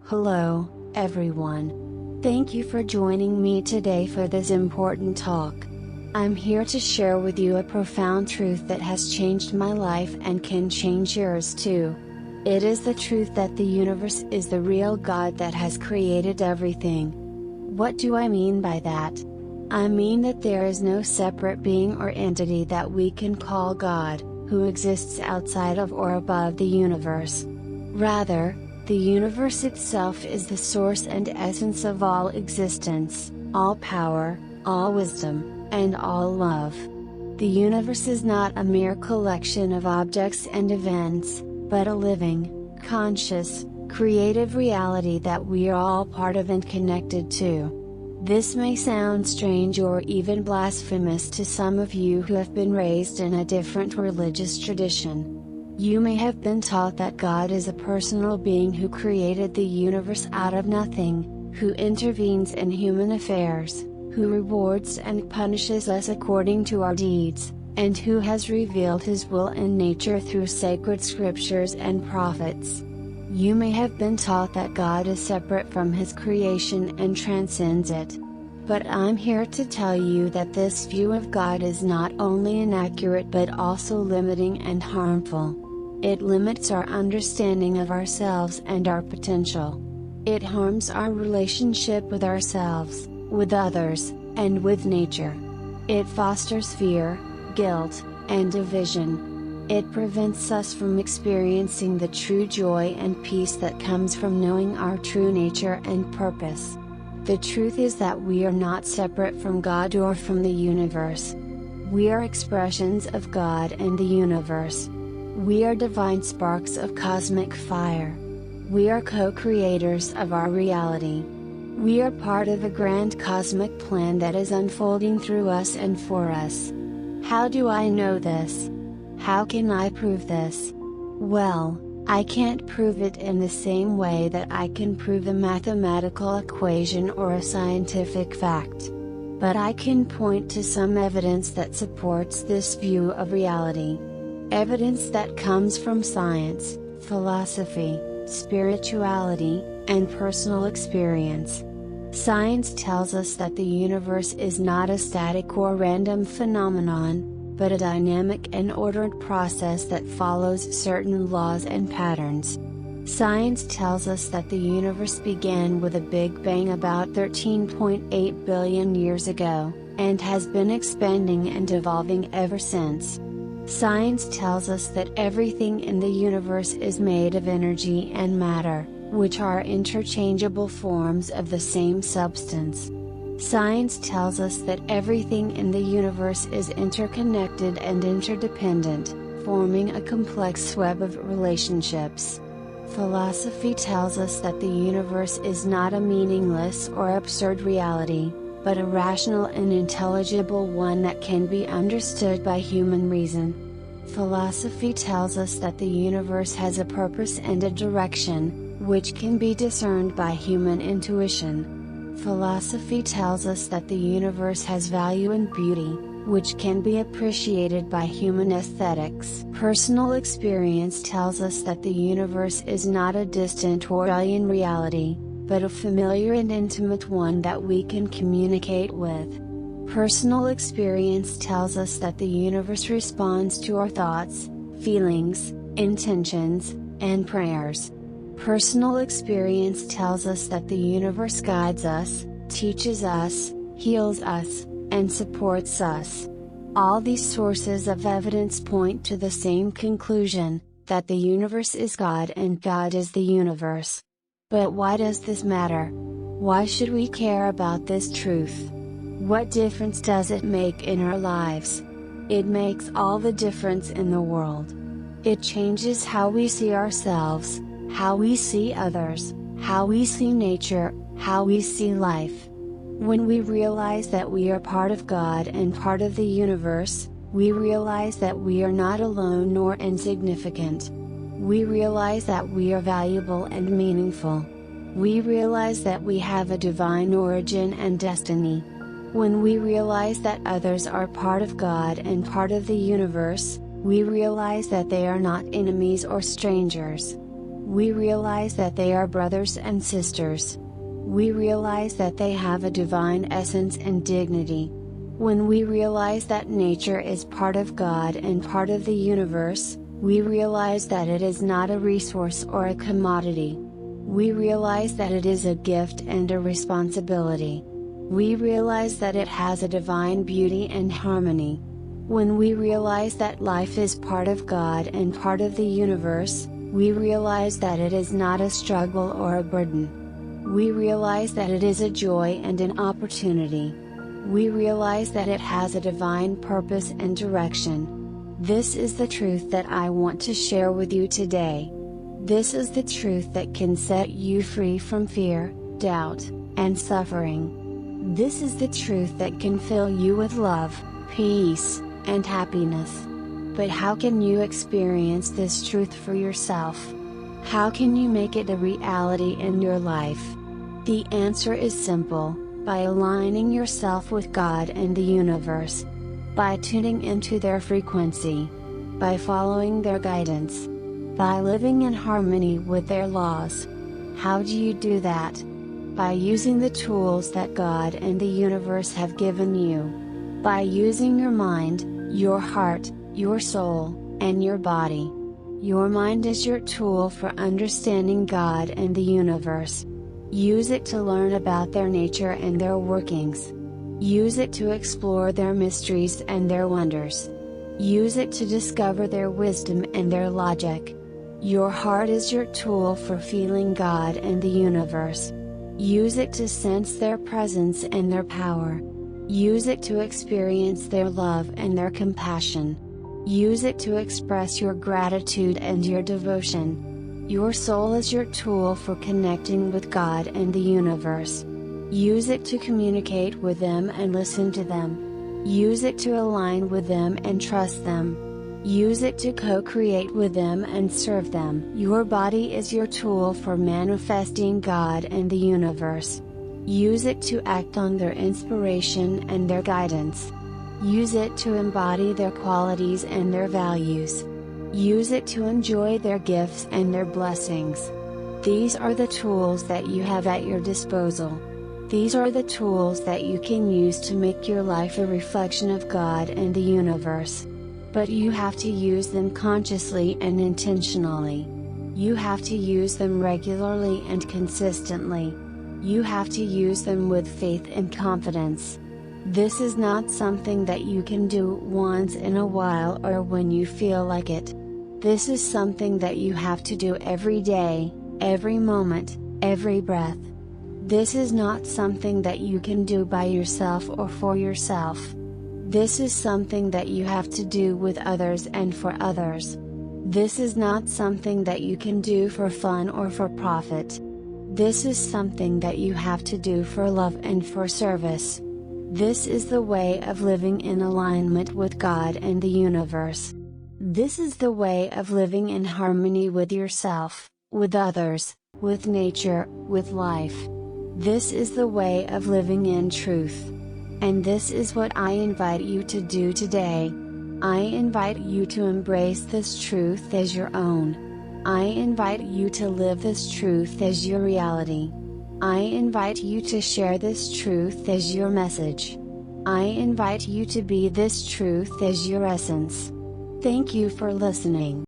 Hello, everyone. Thank you for joining me today for this important talk. I'm here to share with you a profound truth that has changed my life and can change yours too. It is the truth that the universe is the real God that has created everything. What do I mean by that? I mean that there is no separate being or entity that we can call God, who exists outside of or above the universe. Rather, the universe itself is the source and essence of all existence, all power, all wisdom, and all love. The universe is not a mere collection of objects and events, but a living, conscious, creative reality that we are all part of and connected to. This may sound strange or even blasphemous to some of you who have been raised in a different religious tradition. You may have been taught that God is a personal being who created the universe out of nothing, who intervenes in human affairs, who rewards and punishes us according to our deeds, and who has revealed His will in nature through sacred scriptures and prophets. You may have been taught that God is separate from His creation and transcends it. But I'm here to tell you that this view of God is not only inaccurate but also limiting and harmful. It limits our understanding of ourselves and our potential. It harms our relationship with ourselves, with others, and with nature. It fosters fear, guilt, and division. It prevents us from experiencing the true joy and peace that comes from knowing our true nature and purpose. The truth is that we are not separate from God or from the universe. We are expressions of God and the universe. We are divine sparks of cosmic fire. We are co-creators of our reality. We are part of a grand cosmic plan that is unfolding through us and for us. How do I know this? How can I prove this? Well, I can't prove it in the same way that I can prove a mathematical equation or a scientific fact. But I can point to some evidence that supports this view of reality. Evidence that comes from science, philosophy, spirituality, and personal experience. Science tells us that the universe is not a static or random phenomenon, but a dynamic and ordered process that follows certain laws and patterns. Science tells us that the universe began with a Big Bang about 13.8 billion years ago, and has been expanding and evolving ever since. Science tells us that everything in the universe is made of energy and matter, which are interchangeable forms of the same substance. Science tells us that everything in the universe is interconnected and interdependent, forming a complex web of relationships. Philosophy tells us that the universe is not a meaningless or absurd reality, but a rational and intelligible one that can be understood by human reason. Philosophy tells us that the universe has a purpose and a direction, which can be discerned by human intuition. Philosophy tells us that the universe has value and beauty, which can be appreciated by human aesthetics. Personal experience tells us that the universe is not a distant or alien reality, but a familiar and intimate one that we can communicate with. Personal experience tells us that the universe responds to our thoughts, feelings, intentions, and prayers. Personal experience tells us that the universe guides us, teaches us, heals us, and supports us. All these sources of evidence point to the same conclusion, that the universe is God and God is the universe. But why does this matter? Why should we care about this truth? What difference does it make in our lives? It makes all the difference in the world. It changes how we see ourselves, how we see others, how we see nature, how we see life. When we realize that we are part of God and part of the universe, we realize that we are not alone nor insignificant. We realize that we are valuable and meaningful. We realize that we have a divine origin and destiny. When we realize that others are part of God and part of the universe, we realize that they are not enemies or strangers. We realize that they are brothers and sisters. We realize that they have a divine essence and dignity. When we realize that nature is part of God and part of the universe, we realize that it is not a resource or a commodity. We realize that it is a gift and a responsibility. We realize that it has a divine beauty and harmony. When we realize that life is part of God and part of the universe, we realize that it is not a struggle or a burden. We realize that it is a joy and an opportunity. We realize that it has a divine purpose and direction. This is the truth that I want to share with you today. This is the truth that can set you free from fear, doubt, and suffering. This is the truth that can fill you with love, peace, and happiness. But how can you experience this truth for yourself? How can you make it a reality in your life? The answer is simple: by aligning yourself with God and the universe. By tuning into their frequency. By following their guidance. By living in harmony with their laws. How do you do that? By using the tools that God and the universe have given you. By using your mind, your heart, your soul, and your body. Your mind is your tool for understanding God and the universe. Use it to learn about their nature and their workings. Use it to explore their mysteries and their wonders. Use it to discover their wisdom and their logic. Your heart is your tool for feeling God and the universe. Use it to sense their presence and their power. Use it to experience their love and their compassion. Use it to express your gratitude and your devotion. Your soul is your tool for connecting with God and the universe. Use it to communicate with them and listen to them. Use it to align with them and trust them. Use it to co-create with them and serve them. Your body is your tool for manifesting God and the universe. Use it to act on their inspiration and their guidance. Use it to embody their qualities and their values. Use it to enjoy their gifts and their blessings. These are the tools that you have at your disposal. These are the tools that you can use to make your life a reflection of God and the universe. But you have to use them consciously and intentionally. You have to use them regularly and consistently. You have to use them with faith and confidence. This is not something that you can do once in a while or when you feel like it. This is something that you have to do every day, every moment, every breath. This is not something that you can do by yourself or for yourself. This is something that you have to do with others and for others. This is not something that you can do for fun or for profit. This is something that you have to do for love and for service. This is the way of living in alignment with God and the universe. This is the way of living in harmony with yourself, with others, with nature, with life. This is the way of living in truth. And this is what I invite you to do today. I invite you to embrace this truth as your own. I invite you to live this truth as your reality. I invite you to share this truth as your message. I invite you to be this truth as your essence. Thank you for listening.